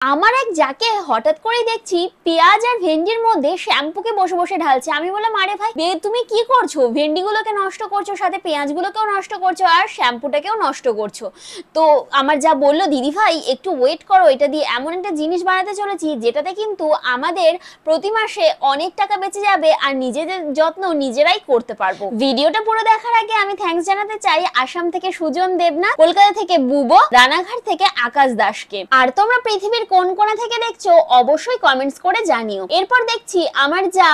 আমার এক যাকে হঠাৎ করেই দেখছি পেঁয়াজ আর ভেন্ডির মধ্যে শ্যাম্পুকে বসে বসে ঢালছে। আমি বললাম, আরে ভাই তুমি কি করছো? ভেন্ডিগুলোকে নষ্ট করছো, সাথে পেঁয়াজগুলোকেও নষ্ট করছো, আর শ্যাম্পুটাকেও নষ্ট করছো। তো আমার যা বললো, দিদি ভাই একটু ওয়েট করো, এটা দিয়ে এমন একটা জিনিস বানাতে চলেছি যেটাতে কিন্তু আমাদের প্রতি মাসে অনেক টাকা বেঁচে যাবে, আর নিজেদের যত্ন নিজেরাই করতে পারবো। ভিডিওটা পুরো দেখার আগে আমি থ্যাঙ্কস জানাতে চাই আসাম থেকে সুজন দেবনাথ, কলকাতা থেকে বুবো, রানাঘাট থেকে আকাশ দাসকে। আর তোমরা পৃথিবীর কোন কোণা থেকে দেখছো অবশ্যই কমেন্টস করে জানিও। এরপর দেখছি আমার যা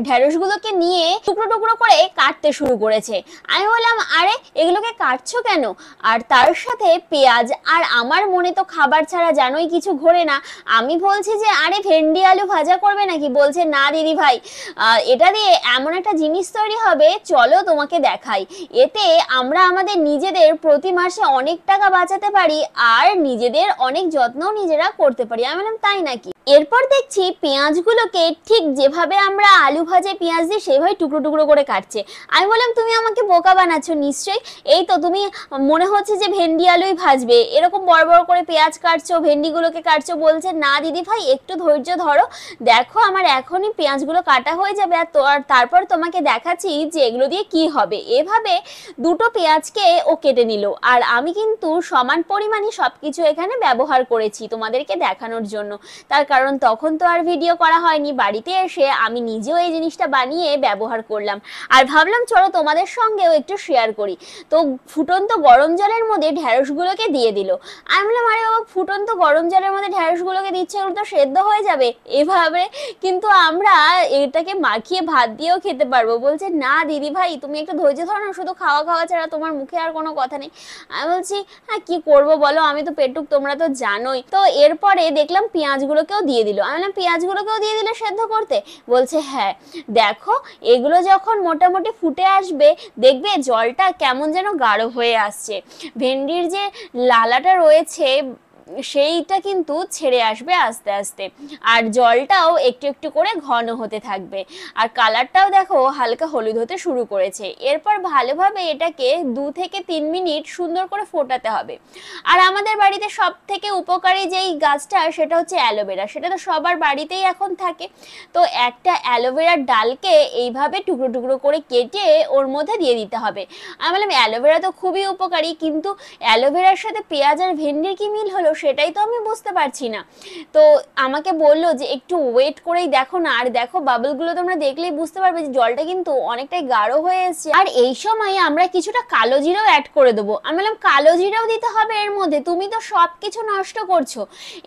ঢেঁড়সগুলোকে নিয়ে টুকরো টুকরো করে কাটতে শুরু করেছে। আমি বললাম, আরে এগুলোকে কাটছো কেন? আর তার সাথে পেঁয়াজ, আর আমার মনে তো খাবার ছাড়া জানোই কিছু ঘোরে না। আমি বলছি যে আরে ভেন্ডি আলু ভাজা করবে নাকি? বলছে না দিদি ভাই, এটা দিয়ে এমন একটা জিনিস তৈরি হবে, চলো তোমাকে দেখাই। এতে আমরা আমাদের নিজেদের প্রতি মাসে অনেক টাকা বাঁচাতে পারি, আর নিজেদের অনেক যত্নও নিজেরা করতে পারি। আমি বললাম, তাই নাকি? এরপর দেখছি পেঁয়াজগুলোকে ঠিক যেভাবে আমরা আলু ভাজে পেঁয়াজ দিই সেভাবে টুকরো টুকরো করে কাটছে। আমি বললাম, তুমি আমাকে বোকা বানাচ্ছ নিশ্চয়ই, এই তো তুমি মনে হচ্ছে যে ভেন্ডি আলুই ভাজবে, এরকম বড় বড় করে পেঁয়াজ কাটছো, ভেন্ডিগুলোকে কাটছো। বলছে না দিদি ভাই, একটু ধৈর্য ধরো, দেখো আমার এখনই পেঁয়াজগুলো কাটা হয়ে যাবে, আর তারপর তোমাকে দেখাচ্ছি যে এগুলো দিয়ে কি হবে। এভাবে দুটো পেঁয়াজকে ও কেটে নিল, আর আমি কিন্তু সমান পরিমাণে সবকিছু এখানে ব্যবহার করেছি তোমাদেরকে দেখানোর জন্য। তার কারণ তখন তো আর ভিডিও করা হয়নি, বাড়িতে এসে আমি নিজেও এই জিনিসটা বানিয়ে ব্যবহার করলাম, আর ভাবলাম চলো তোমাদের সঙ্গেও একটু শেয়ার করি। তো ফুটন্ত গরম জলের মধ্যে ঢেঁড়সগুলোকে দিয়ে দিল। আমি বললাম, আরে বাবা, ফুটন্ত গরম জলের মধ্যে ঢেঁড়সগুলোকে দিচ্ছে, ওগুলো তো সেদ্ধ হয়ে যাবে। এভাবে কিন্তু আমরা এটাকে মাখিয়ে ভাত দিয়েও খেতে পারবো। বলছে না দিদি ভাই, তুমি একটু ধৈর্য ধরো না, শুধু খাওয়া খাওয়া ছাড়া তোমার মুখে আর কোনো কথা নেই। আমি বলছি, হ্যাঁ কি করবো বলো, আমি তো পেটুক, তোমরা তো জানোই। তো এরপরে দেখলাম পেঁয়াজগুলোকেও দিয়ে দিল। আমি বললাম, পেঁয়াজগুলোকেও দিয়ে দিলে সেদ্ধ করতে? বলছে হ্যাঁ, দেখো এগুলো যখন মোটামুটি ফুটে আসবে, দেখবে জলটা কেমন যেন গাঢ় হয়ে আসছে, ভেন্ডির যে লালাটা রয়েছে সেইটা কিন্তু ছেড়ে আসবে আস্তে আস্তে, আর জলটাও একটু একটু করে ঘন হতে থাকবে, আর কালারটাও দেখো হালকা হলুদ হতে শুরু করেছে। এরপর ভালোভাবে এটাকে 2 থেকে 3 মিনিট সুন্দর করে ফোটাতে হবে। আর আমাদের বাড়িতে সব থেকে উপকারী যেই গাছটা সেটা হচ্ছে অ্যালোভেরা, সেটা তো সবার বাড়িতেই এখন থাকে। তো একটা অ্যালোভেরার ডালকে এইভাবে টুকরো টুকরো করে কেটে ওর মধ্যে দিয়ে দিতে হবে। আমি বললাম, অ্যালোভেরা তো খুবই উপকারী, কিন্তু অ্যালোভেরার সাথে পেঁয়াজ আর ভেন্ডির কি মিল হলো সেটাই তো আমি বুঝতে পারছি না। তো আমাকে বললো যে একটু ওয়েট করেই দেখো না, আর দেখো বাবলগুলো তোমরা দেখলেই বুঝতে পারবে যে জলটা কিন্তু অনেকটাই গাঢ় হয়ে এসেছে। আর এই সময় আমরা কিছুটা কালো জিরাও অ্যাড করে দেবো। আমি বললাম, কালো জিরাও দিতে হবে এর মধ্যে? তুমি তো সব কিছু নষ্ট করছো।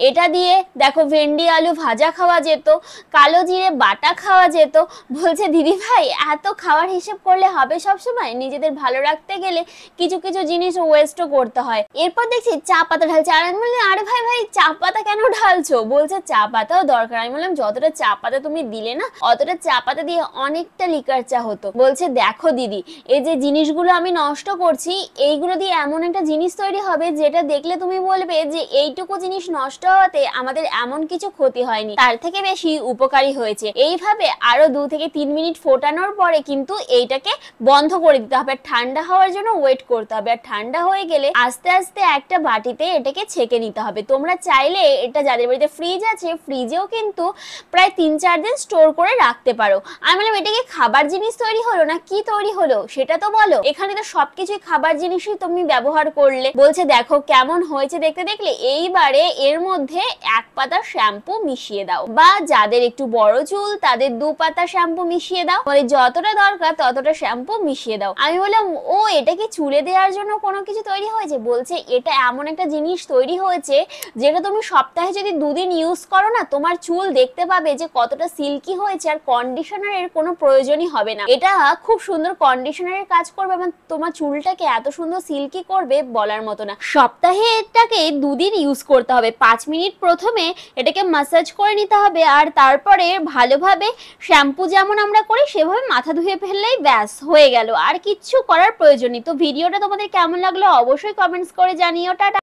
এটা দিয়ে দেখো ভেন্ডি আলু ভাজা খাওয়া যেত, কালো জিরে বাটা খাওয়া যেত। বলছে দিদি ভাই, এত খাওয়ার হিসেব করলে হবে সবসময়? নিজেদের ভালো রাখতে গেলে কিছু কিছু জিনিস ওয়েস্টও করতে হয়। এরপর দেখছি চা পাতা ঢালছে, আর আমি বললাম, আরে ভাই ভাই, চা পাতা কেন ঢালছো? বলছে চা পাতাও দরকার। আমি বললাম, যতটা চা পাতা তুমি দিলে না, অতটা চা পাতা দিয়ে অনেকটা লিকার চা হতো। বলছে দেখো দিদি, এই যে জিনিসগুলো আমি নষ্ট করছি, এইগুলো দিয়ে এমন একটা জিনিস তৈরি হবে যেটা দেখলে তুমি বলবে যে এইটুকু জিনিস নষ্ট হওয়াতে আমাদের এমন কিছু ক্ষতি হয়নি, তার থেকে বেশি উপকারী হয়েছে। এইভাবে আরো 2 থেকে 3 মিনিট ফোটানোর পরে কিন্তু এইটাকে বন্ধ করে দিতে হবে, ঠান্ডা হওয়ার জন্য ওয়েট করতে হবে। আর ঠান্ডা হয়ে গেলে আস্তে আস্তে একটা বাটিতে এটাকে ছেঁকে নিতে হবে। তোমরা চাইলে এটা, যাদের বাড়িতে ফ্রিজ আছে, ফ্রিজেও কিন্তু প্রায় 3-4 দিন স্টোর করে রাখতে পারো। আমি বললাম, এটা কি খাবার জিনিস তৈরি হলো না কি তৈরি হলো সেটা তো বলো। এখানে তো সবকিছুই খাবার জিনিসই তুমি ব্যবহার করলে। বলছে দেখো কেমন হয়েছে দেখতে। দেখলে এইবারে এর মধ্যে 1 পাতা শ্যাম্পু মিশিয়ে দাও, বা যাদের একটু বড় চুল তাদের 2 পাতা শ্যাম্পু মিশিয়ে দাও, মানে যতটা দরকার ততটা শ্যাম্পু মিশিয়ে দাও। আমি বললাম, ও এটা কি চুলে দেওয়ার জন্য কোনো কিছু তৈরি হয়েছে? বলছে এটা এমন একটা জিনিস তৈরি হয়েছে যেটা তুমি সপ্তাহে যদি 2 দিন ইউজ করো না, তোমার চুল দেখতে পাবে যে কতটা সিল্কি হয়েছে, আর কন্ডিশনারের কোনো প্রয়োজনই হবে না। এটা খুব সুন্দর কন্ডিশনারের কাজ করবে, এবং তোমার চুলটাকে এত সুন্দর সিল্কি করবে বলার মতো না। সপ্তাহে এটাকে 2 দিন ইউজ করতে হবে। 5 মিনিট প্রথমে এটাকে ম্যাসাজ করে নিতে হবে, আর তারপরে ভালোভাবে শ্যাম্পু যেমন আমরা করি সেভাবে মাথা ধুয়ে ফেললেই ব্যাস হয়ে গেল, আর কিচ্ছু করার প্রয়োজন নেই। তো ভিডিওটা তোমাদের কেমন লাগলো অবশ্যই কমেন্টস করে জানিও। টাটা।